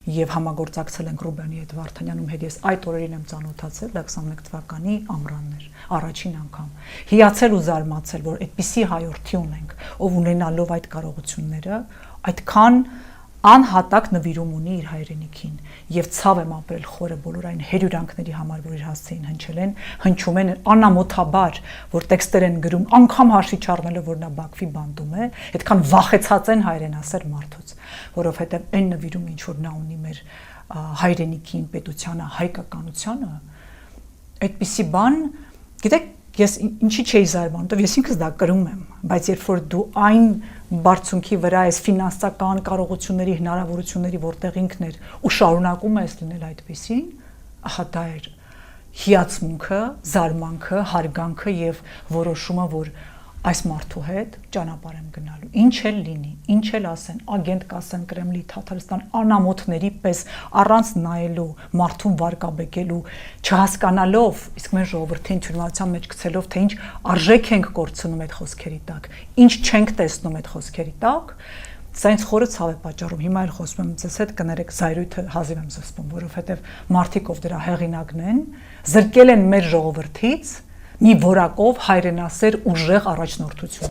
Եվ համագործակցել ենք Ռուբենի հետ Վարդանյանում հետ ես այդ օրերին եմ ծանոթացել 21 թվականի ամռաններ առաջին անգամ հիացել ու զարմացել որ այդպիսի հայրենի ունենք ով ունենալով այդ կարողությունները այդքան անհատակ նվիրում ունի իր հայրենիքին եւ ցավ եմ ապրել խորը բոլոր այն հերյուրանքների համար որ իր հասցեին հնչում են անամոթաբար որ տեքստեր են գրում անգամ հաշվի չառնելով որ նա Բաքվի բանդում է այդքան վախեցած են հայրենասեր մարդուց որովհետեւ այն նվիրումը ինչ որ նա ունի մեր հայրենիքին պետությանը հայկականությանը այդպիսի բան գիտեք ես ինչի չէի զարմանում ես ինքս դա կրում եմ բայց երբ որ դու այն բարձունքի վրա ես ֆինանսական կարողությունների հնարավորությունների որտեղ ինքն էր ու շարունակում ես լինել այդպեսին ահա դա էր հիացմունքը զարմանքը հարգանքը եւ որոշումը որ այս մարդու հետ ճանապարհ եմ գնալու ինչ էլ լինի ինչ էլ ասեն ագենտ կասեն Կրեմլի Թաթարստան անամոթների պես առանց նայելու մարդուն վարկաբեկելու չհասկանալով իսկ մեր ժողովրդին թյուրիմացության մեջ գցելով թե ինչ արժեք ենք կորցնում այդ խոսքերի տակ ինչ չենք տեսնում այդ խոսքերի տակ սա ինձ խորը ցավ է պատճառում հիմա էլ խոսում եմ ձեզ հետ կներեք զայրույթը հազիվ եմ զսպում որովհետև մարդիկ ով դրա հեղինակն են զրկել են մեր ժողովրդից մի որակով հայրենասեր ուժեղ առաջնորդություն